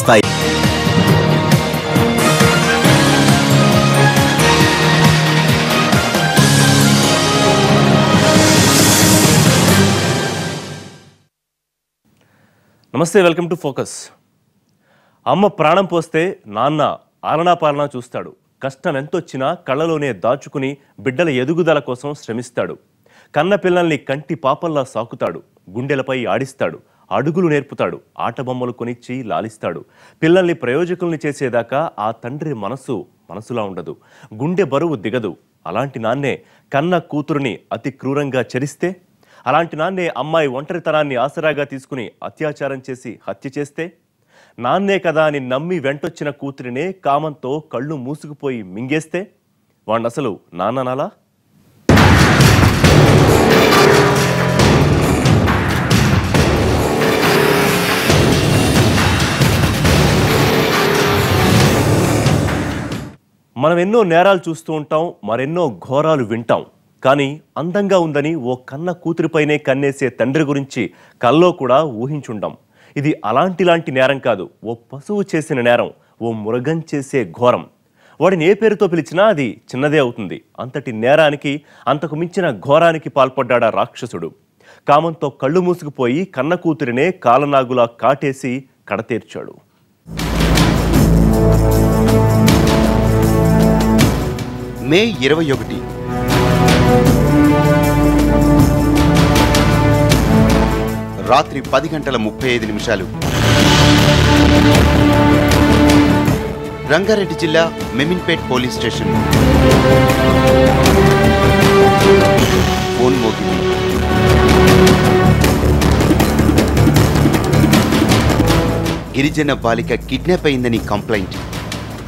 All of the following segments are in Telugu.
చేస్తాయి. నమస్తే, వెల్కమ్ టు ఫోకస్. అమ్మ ప్రాణం పోస్తే నాన్న ఆలనా పాలనా చూస్తాడు. కష్టం ఎంతొచ్చినా కళ్ళలోనే దాచుకుని బిడ్డల ఎదుగుదల కోసం శ్రమిస్తాడు. కన్న పిల్లల్ని కంటి పాపల్లా సాకుతాడు. గుండెలపై ఆడిస్తాడు. అడుగులు నేర్పుతాడు. ఆట బొమ్మలు కొనిచ్చి లాలిస్తాడు. పిల్లల్ని ప్రయోజకుల్ని చేసేదాకా ఆ తండ్రి మనసులా ఉండదు. గుండె బరువు దిగదు. అలాంటి నాన్నే కన్న కూతురుని అతి క్రూరంగా చరిస్తే, అలాంటి నాన్నే అమ్మాయి ఒంటరితనాన్ని ఆసరాగా తీసుకుని అత్యాచారం చేసి హత్య చేస్తే, నాన్నే కదా అని నమ్మి వెంటొచ్చిన కూతురినే కామంతో కళ్ళు మూసుకుపోయి మింగేస్తే వాణ్ణసలు నాన్ననాలా? మనం ఎన్నో నేరాలు చూస్తూ ఉంటాం, మరెన్నో ఘోరాలు వింటాం. కానీ అందంగా ఉందని ఓ కన్న కూతురిపైనే కన్నేసే తండ్రి గురించి కల్లో కూడా ఊహించుండం. ఇది అలాంటి నేరం కాదు, ఓ పశువు చేసిన నేరం, ఓ మృగం చేసే ఘోరం. వాడిని ఏ పేరుతో పిలిచినా అది చిన్నదే అవుతుంది. అంతటి నేరానికి, అంతకు మించిన ఘోరానికి పాల్పడ్డాడా రాక్షసుడు. కామంతో కళ్ళు మూసుకుపోయి కన్న కూతురినే కాలనాగులా కాటేసి కడతీర్చాడు. మే 21 రాత్రి 10:35 రంగారెడ్డి జిల్లా మెమిన్పేట్ పోలీస్ స్టేషన్. ఫోన్ మోగింది. గిరిజన బాలిక కిడ్నాప్ అయిందని కంప్లైంట్.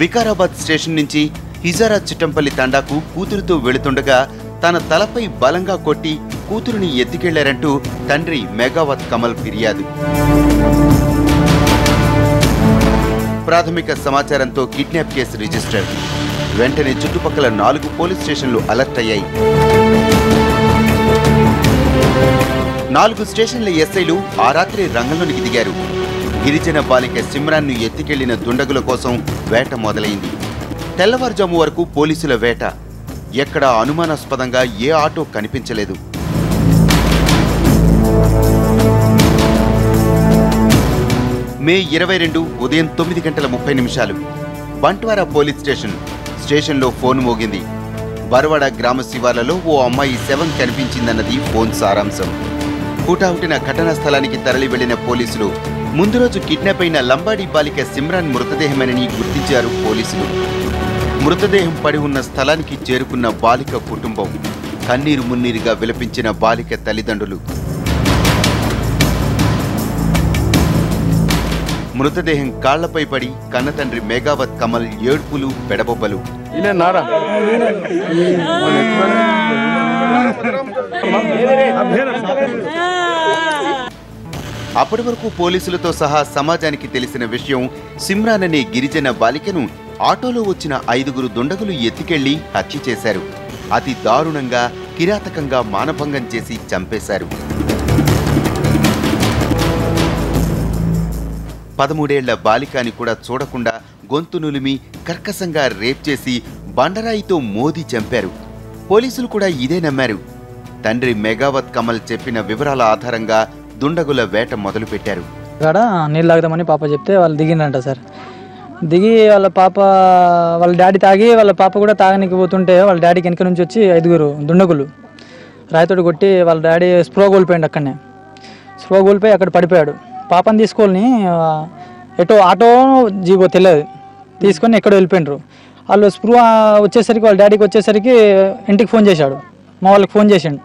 వికారాబాద్ స్టేషన్ నుంచి హిజారా చిట్టంపల్లి తండాకు కూతురుతో వెళుతుండగా తన తలపై బలంగా కొట్టి కూతురుని ఎత్తుకెళ్లారంటూ తండ్రి మెగావత్ కమల్ ఫిర్యాదు. ప్రాథమిక సమాచారంతో కిడ్నాప్ కేసు రిజిస్టర్. వెంటనే చుట్టుపక్కల 4 పోలీస్ స్టేషన్లు అలర్ట్ అయ్యాయి. 4 స్టేషన్ల ఎస్ఐలు ఆ రాత్రి రంగంలోనికి దిగారు. గిరిజన బాలిక సిమ్రాన్ను ఎత్తుకెళ్లిన దుండగుల కోసం వేట మొదలైంది. తెల్లవారుజాము వరకు పోలీసుల వేట. ఎక్కడా అనుమానాస్పదంగా ఏ ఆటో కనిపించలేదు. మే 22 ఉదయం 9:30 బంట్వారా పోలీస్ స్టేషన్లో ఫోన్ మోగింది. బరవాడ గ్రామ శివార్లలో ఓ అమ్మాయి శవం కనిపించిందన్నది ఫోన్ సారాంశం. హుటాహుటిన ఘటనా స్థలానికి తరలి వెళ్లిన పోలీసులు ముందు రోజు కిడ్నాప్ అయిన లంబాడీ బాలిక సిమ్రాన్ మృతదేహమని గుర్తించారు పోలీసులు. మృతదేహం పడి ఉన్న స్థలానికి చేరుకున్న బాలిక కుటుంబం, కన్నీరు మున్నీరుగా విలపించిన బాలిక తల్లిదండ్రులు. మృతదేహం కాళ్లపై పడి కన్నతండ్రి మెగావత్ కమల్ ఏడ్పులు పెడబొబ్బలు. అప్పటి వరకు పోలీసులతో సహా సమాజానికి తెలిసిన విషయం, సిమ్రాన్ అనే గిరిజన బాలికను ఆటోలో వచ్చిన 5 దుండగులు ఎత్తుకెళ్లి హత్య చేశారు. అతి దారుణంగా, కిరాతకంగా మానభంగం చేసి చంపేశారు. 13 ఏళ్ల బాలికాని కూడా చూడకుండా గొంతు నులిమి కర్కశంగా రేప్ చేసి బండరాయితో మోదీ చంపారు. పోలీసులు కూడా ఇదే నమ్మారు. తండ్రి మెగావత్ కమల్ చెప్పిన వివరాల ఆధారంగా దుండగుల వేట మొదలుపెట్టారు. నీళ్ళు తాగుదామని పాప చెప్తే వాళ్ళు దిగిందంట సార్. దిగి వాళ్ళ డాడీ తాగి వాళ్ళ పాప కూడా తాగనికి పోతుంటే వాళ్ళ డాడీకి వెనక నుంచి వచ్చి 5 దుండగులు రాయితోటి కొట్టి వాళ్ళ డాడీ స్ప్రో కోల్పోయాడు. అక్కడనే స్ప్రో కోల్పోయి అక్కడ పడిపోయాడు. పాపని తీసుకొని ఎటో ఆటో జీబో తెలియదు తీసుకొని ఎక్కడో వెళ్ళిపోయినారు. వాళ్ళు స్ప్రో వచ్చేసరికి వాళ్ళ డాడీకి వచ్చేసరికి ఇంటికి ఫోన్ చేశాడు. మా వాళ్ళకి ఫోన్ చేసిండు.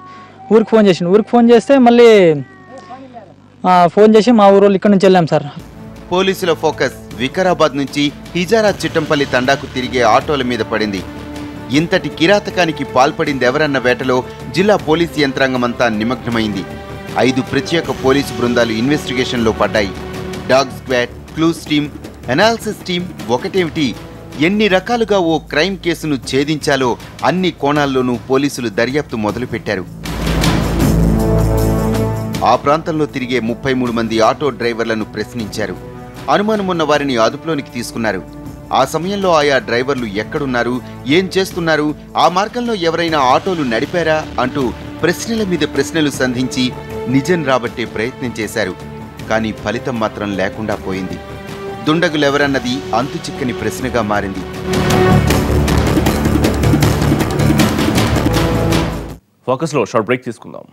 ఊరికి ఫోన్ చేస్తే మళ్ళీ ఫోన్ చేసి మా ఊరు ఇక్కడ నుంచి వెళ్ళాం సార్. పోలీసుల ఫోకస్ వికారాబాద్ నుంచి హిజారా చిట్టంపల్లి తండాకు తిరిగే ఆటోల మీద పడింది. ఇంతటి కిరాతకానికి పాల్పడింది ఎవరన్న వేటలో జిల్లా పోలీసు యంత్రాంగమంతా నిమగ్నమైంది. 5 ప్రత్యేక పోలీసు బృందాలు ఇన్వెస్టిగేషన్లో పడ్డాయి. Dog squad, clues team, analysis team ఒకటేమిటి, ఎన్ని రకాలుగా ఓ క్రైమ్ కేసును ఛేదించాలో అన్ని కోణాల్లోనూ పోలీసులు దర్యాప్తు మొదలుపెట్టారు. ఆ ప్రాంతంలో తిరిగే 33 మంది ఆటో డ్రైవర్లను ప్రశ్నించారు. అనుమానమున్న వారిని అదుపులోనికి తీసుకున్నారు. ఆ సమయంలో ఆయా డ్రైవర్లు ఎక్కడున్నారు, ఏం చేస్తున్నారు, ఆ మార్గంలో ఎవరైనా ఆటోలు నడిపారా అంటూ ప్రశ్నల మీద ప్రశ్నలు సంధించి నిజం రాబట్టే ప్రయత్నం చేశారు. కానీ ఫలితం మాత్రం లేకుండా పోయింది. దుండగులెవరన్నది అంతుచిక్కని ప్రశ్నగా మారింది. ఫోకస్లో షార్ట్ బ్రేక్ తీసుకుందాం.